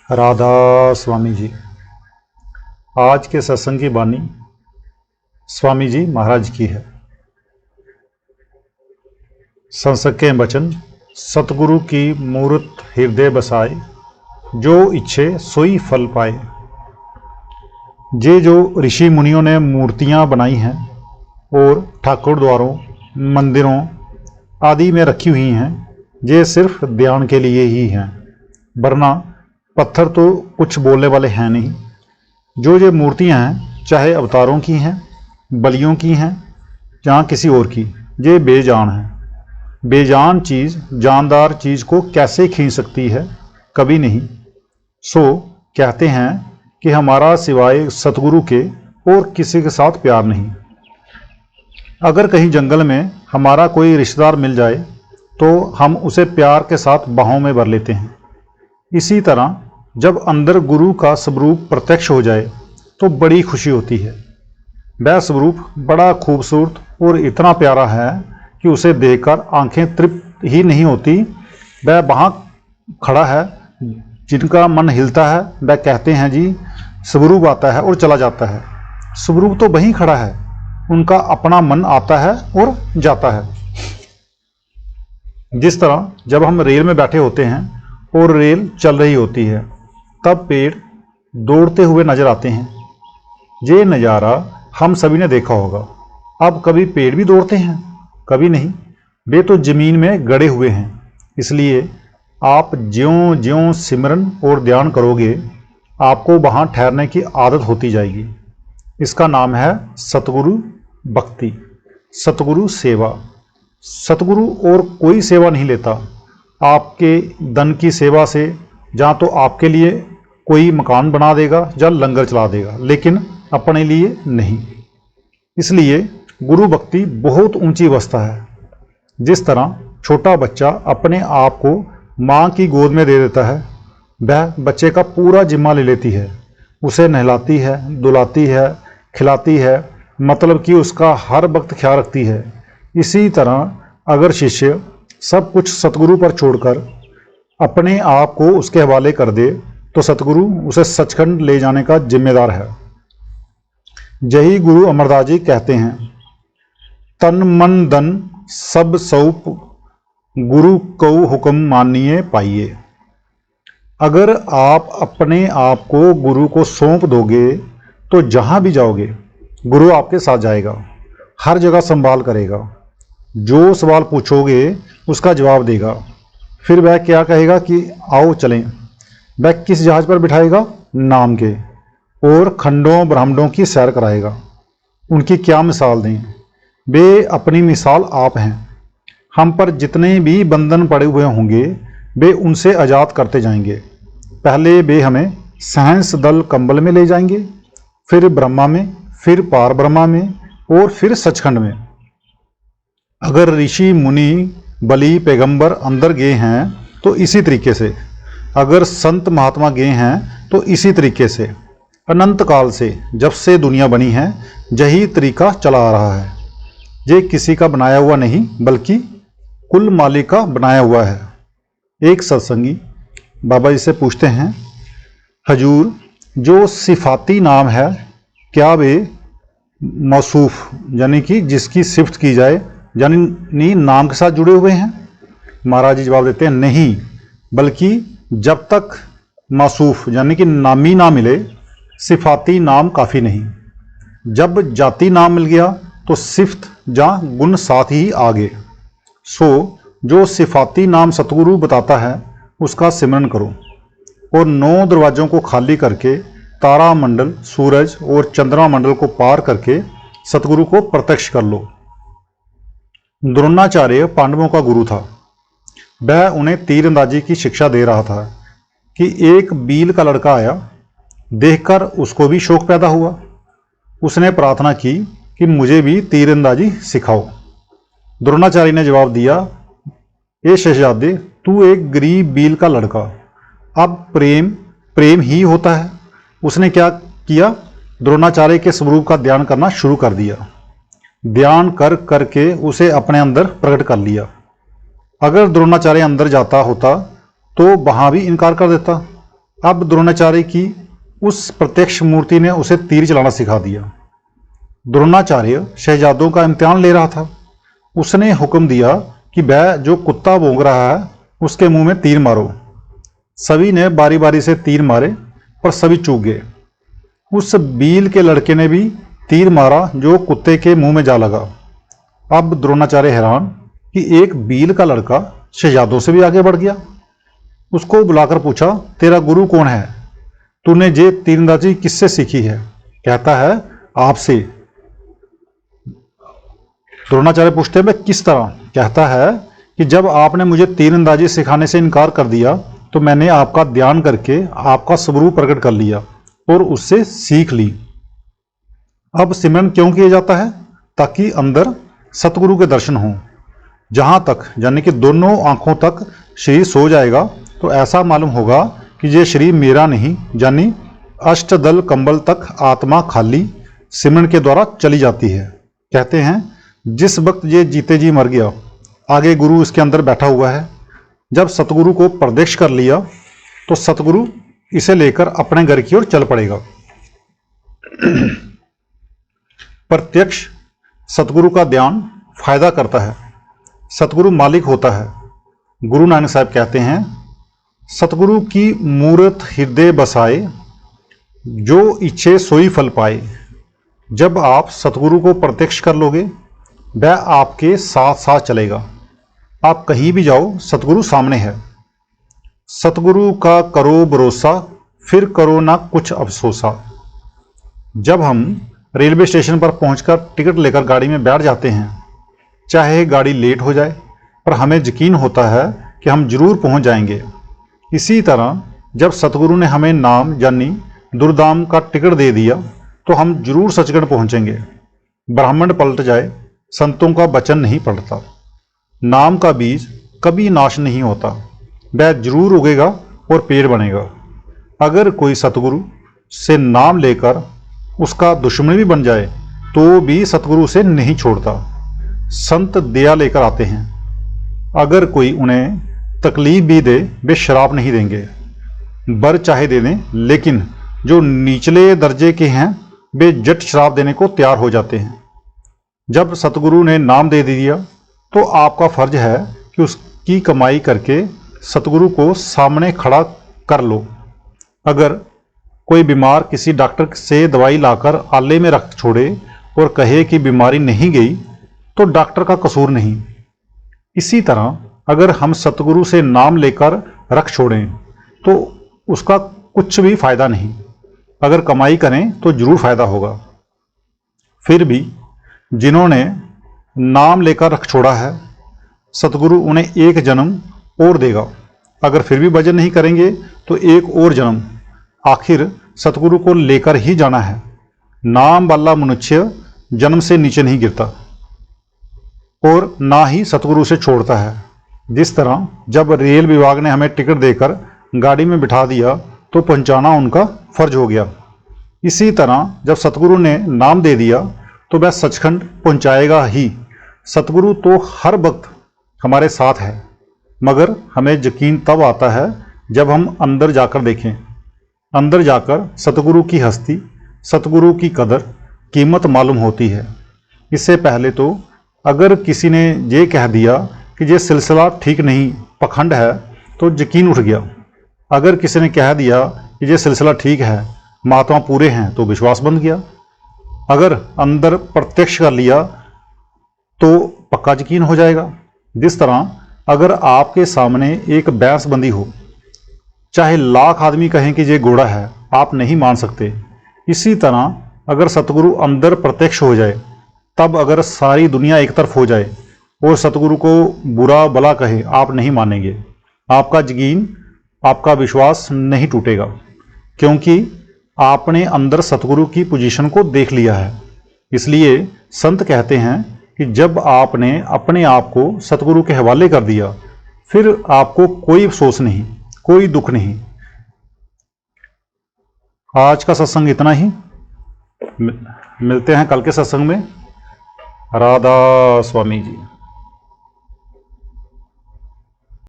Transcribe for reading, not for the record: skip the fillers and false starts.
राधा स्वामी जी। आज के सत्संग की वाणी स्वामी जी महाराज की है। संसद के वचन, सतगुरु की मूर्त हृदय बसाए, जो इच्छे सोई फल पाए। ये जो ऋषि मुनियों ने मूर्तियां बनाई हैं और ठाकुर द्वारों, मंदिरों आदि में रखी हुई हैं, ये सिर्फ ध्यान के लिए ही हैं, वरना पत्थर तो कुछ बोलने वाले हैं नहीं। जो ये मूर्तियां हैं, चाहे अवतारों की हैं, बलियों की हैं, या किसी और की, ये बेजान हैं। बेजान चीज़ जानदार चीज़ को कैसे खींच सकती है? कभी नहीं। सो कहते हैं कि हमारा सिवाय सतगुरु के और किसी के साथ प्यार नहीं। अगर कहीं जंगल में हमारा कोई रिश्तेदार मिल जाए तो हम उसे प्यार के साथ बाहों में भर लेते हैं। इसी तरह जब अंदर गुरु का स्वरूप प्रत्यक्ष हो जाए तो बड़ी खुशी होती है। वह स्वरूप बड़ा खूबसूरत और इतना प्यारा है कि उसे देखकर आंखें तृप्त ही नहीं होती। वह वहाँ खड़ा है, जिनका मन हिलता है वह कहते हैं जी स्वरूप आता है और चला जाता है। स्वरूप तो वहीं खड़ा है, उनका अपना मन आता है और जाता है। जिस तरह जब हम रेल में बैठे होते हैं और रेल चल रही होती है, तब पेड़ दौड़ते हुए नजर आते हैं। ये नज़ारा हम सभी ने देखा होगा। अब कभी पेड़ भी दौड़ते हैं? कभी नहीं, वे तो जमीन में गड़े हुए हैं। इसलिए आप ज्यों ज्यों सिमरन और ध्यान करोगे, आपको वहाँ ठहरने की आदत होती जाएगी। इसका नाम है सतगुरु भक्ति, सतगुरु सेवा। सतगुरु और कोई सेवा नहीं लेता। आपके धन की सेवा से जहाँ तो आपके लिए कोई मकान बना देगा या लंगर चला देगा, लेकिन अपने लिए नहीं। इसलिए गुरु भक्ति बहुत ऊंची अवस्था है। जिस तरह छोटा बच्चा अपने आप को माँ की गोद में दे देता है, वह बच्चे का पूरा जिम्मा ले लेती है। उसे नहलाती है, दुलाती है, खिलाती है, मतलब कि उसका हर वक्त ख्याल रखती है। इसी तरह अगर शिष्य सब कुछ सतगुरु पर छोड़कर अपने आप को उसके हवाले कर दे तो सतगुरु उसे सचखंड ले जाने का जिम्मेदार है। यही गुरु अमरदास जी कहते हैं, तन मन धन सब सौंप गुरु को हुक्म मानिए पाइए। अगर आप अपने आप को गुरु को सौंप दोगे तो जहाँ भी जाओगे गुरु आपके साथ जाएगा, हर जगह संभाल करेगा। जो सवाल पूछोगे उसका जवाब देगा। फिर वह क्या कहेगा कि आओ चलें। वह किस जहाज पर बिठाएगा? नाम के। और खंडों ब्रह्मांडों की सैर कराएगा। उनकी क्या मिसाल दें? वे अपनी मिसाल आप हैं। हम पर जितने भी बंधन पड़े हुए होंगे वे उनसे आज़ाद करते जाएंगे। पहले वे हमें सहंस दल कंबल में ले जाएंगे, फिर ब्रह्मा में, फिर पार ब्रह्मा में और फिर सचखंड में। अगर ऋषि मुनि बलि पैगंबर अंदर गए हैं तो इसी तरीके से, अगर संत महात्मा गए हैं तो इसी तरीके से। अनंत काल से जब से दुनिया बनी है यही तरीका चला आ रहा है। ये किसी का बनाया हुआ नहीं बल्कि कुल मालिक का बनाया हुआ है। एक सत्संगी बाबा जी से पूछते हैं, हजूर जो सिफाती नाम है क्या वे मौसूफ यानी कि जिसकी सिफ्त की जाए यानी नाम के साथ जुड़े हुए हैं? महाराज जी जवाब देते हैं, नहीं, बल्कि जब तक मौसूफ यानी कि नामी ना मिले सिफाती नाम काफ़ी नहीं। जब जाति नाम मिल गया तो सिफ्त या गुण साथ ही आगे। सो जो सिफाती नाम सतगुरु बताता है उसका सिमरन करो और 9 दरवाज़ों को खाली करके तारा मंडल, सूरज और चंद्रमा मंडल को पार करके सतगुरु को प्रत्यक्ष कर लो। द्रोणाचार्य पांडवों का गुरु था। वह उन्हें तीरंदाजी की शिक्षा दे रहा था कि एक बील का लड़का आया। देखकर उसको भी शौक पैदा हुआ। उसने प्रार्थना की कि मुझे भी तीरंदाजी सिखाओ। द्रोणाचार्य ने जवाब दिया, ए शहजादे, तू एक गरीब बील का लड़का, अब प्रेम प्रेम ही होता है। उसने क्या किया? द्रोणाचार्य के स्वरूप का ध्यान करना शुरू कर दिया। ध्यान कर करके उसे अपने अंदर प्रकट कर लिया। अगर द्रोणाचार्य अंदर जाता होता तो वहाँ भी इनकार कर देता। अब द्रोणाचार्य की उस प्रत्यक्ष मूर्ति ने उसे तीर चलाना सिखा दिया। द्रोणाचार्य शहजादों का इम्तिहान ले रहा था। उसने हुक्म दिया कि वह जो कुत्ता भौंक रहा है उसके मुंह में तीर मारो। सभी ने बारी बारी से तीर मारे पर सभी चूक गए। उस बील के लड़के ने भी तीर मारा जो कुत्ते के मुंह में जा लगा। अब द्रोणाचार्य हैरान कि एक बील का लड़का शहजादों से भी आगे बढ़ गया। उसको बुलाकर पूछा, तेरा गुरु कौन है? तूने ये तीरंदाजी किससे सीखी है? कहता है, आपसे। द्रोणाचार्य पूछते हैं, मैं किस तरह? कहता है कि जब आपने मुझे तीरंदाजी सिखाने से इनकार कर दिया तो मैंने आपका ध्यान करके आपका स्वरूप प्रकट कर लिया और उससे सीख ली। अब सिमरन क्यों किया जाता है? ताकि अंदर सतगुरु के दर्शन हों। जहां तक यानी कि दोनों आंखों तक शरीर सो जाएगा तो ऐसा मालूम होगा कि ये शरीर मेरा नहीं, यानी अष्टदल कंबल तक आत्मा खाली सिमरन के द्वारा चली जाती है। कहते हैं जिस वक्त ये जीते जी मर गया, आगे गुरु इसके अंदर बैठा हुआ है। जब सतगुरु को प्रत्यक्ष कर लिया तो सतगुरु इसे लेकर अपने घर की ओर चल पड़ेगा। प्रत्यक्ष सतगुरु का ध्यान फायदा करता है। सतगुरु मालिक होता है। गुरु नानक साहब कहते हैं, सतगुरु की मूरत हृदय बसाए, जो इच्छे सोई फल पाए। जब आप सतगुरु को प्रत्यक्ष कर लोगे वह आपके साथ साथ चलेगा। आप कहीं भी जाओ सतगुरु सामने है। सतगुरु का करो भरोसा, फिर करो ना कुछ अफसोसा। जब हम रेलवे स्टेशन पर पहुंचकर टिकट लेकर गाड़ी में बैठ जाते हैं, चाहे गाड़ी लेट हो जाए पर हमें यकीन होता है कि हम जरूर पहुंच जाएंगे। इसी तरह जब सतगुरु ने हमें नाम यानी दुर्धाम का टिकट दे दिया तो हम जरूर सचखंड पहुंचेंगे। ब्राह्मण पलट जाए, संतों का वचन नहीं पलटता। नाम का बीज कभी नाश नहीं होता, वह जरूर उगेगा और पेड़ बनेगा। अगर कोई सतगुरु से नाम लेकर उसका दुश्मन भी बन जाए तो भी सतगुरु से नहीं छोड़ता। संत दया लेकर आते हैं। अगर कोई उन्हें तकलीफ भी दे वे शराब नहीं देंगे। बर चाहे दे दें, लेकिन जो निचले दर्जे के हैं वे जट शराब देने को तैयार हो जाते हैं। जब सतगुरु ने नाम दे दिया तो आपका फर्ज है कि उसकी कमाई करके सतगुरु को सामने खड़ा कर लो। अगर कोई बीमार किसी डॉक्टर से दवाई लाकर आले में रख छोड़े और कहे कि बीमारी नहीं गई तो डॉक्टर का कसूर नहीं। इसी तरह अगर हम सतगुरु से नाम लेकर रख छोड़ें तो उसका कुछ भी फायदा नहीं। अगर कमाई करें तो जरूर फायदा होगा। फिर भी जिन्होंने नाम लेकर रख छोड़ा है, सतगुरु उन्हें एक जन्म और देगा। अगर फिर भी भजन नहीं करेंगे तो एक और जन्म। आखिर सतगुरु को लेकर ही जाना है। नाम वाला मनुष्य जन्म से नीचे नहीं गिरता और ना ही सतगुरु से छोड़ता है। जिस तरह जब रेल विभाग ने हमें टिकट देकर गाड़ी में बिठा दिया तो पहुंचाना उनका फर्ज हो गया, इसी तरह जब सतगुरु ने नाम दे दिया तो वह सचखंड पहुंचाएगा ही। सतगुरु तो हर वक्त हमारे साथ है, मगर हमें यकीन तब आता है जब हम अंदर जाकर देखें। अंदर जाकर सतगुरु की हस्ती, सतगुरु की कदर, कीमत मालूम होती है। इससे पहले तो अगर किसी ने ये कह दिया कि ये सिलसिला ठीक नहीं, पखंड है, तो यकीन उठ गया। अगर किसी ने कह दिया कि ये सिलसिला ठीक है, महात्मा पूरे हैं, तो विश्वास बंध गया। अगर अंदर प्रत्यक्ष कर लिया तो पक्का यकीन हो जाएगा। जिस तरह अगर आपके सामने एक भैंस बंधी हो, चाहे लाख आदमी कहें कि ये घोड़ा है, आप नहीं मान सकते। इसी तरह अगर सतगुरु अंदर प्रत्यक्ष हो जाए, तब अगर सारी दुनिया एक तरफ हो जाए और सतगुरु को बुरा भला कहे, आप नहीं मानेंगे। आपका यकीन, आपका विश्वास नहीं टूटेगा, क्योंकि आपने अंदर सतगुरु की पोजीशन को देख लिया है। इसलिए संत कहते हैं कि जब आपने अपने आप को सतगुरु के हवाले कर दिया, फिर आपको कोई अफसोस नहीं, कोई दुख नहीं। आज का सत्संग इतना ही। मिलते हैं कल के सत्संग में। राधा स्वामी जी।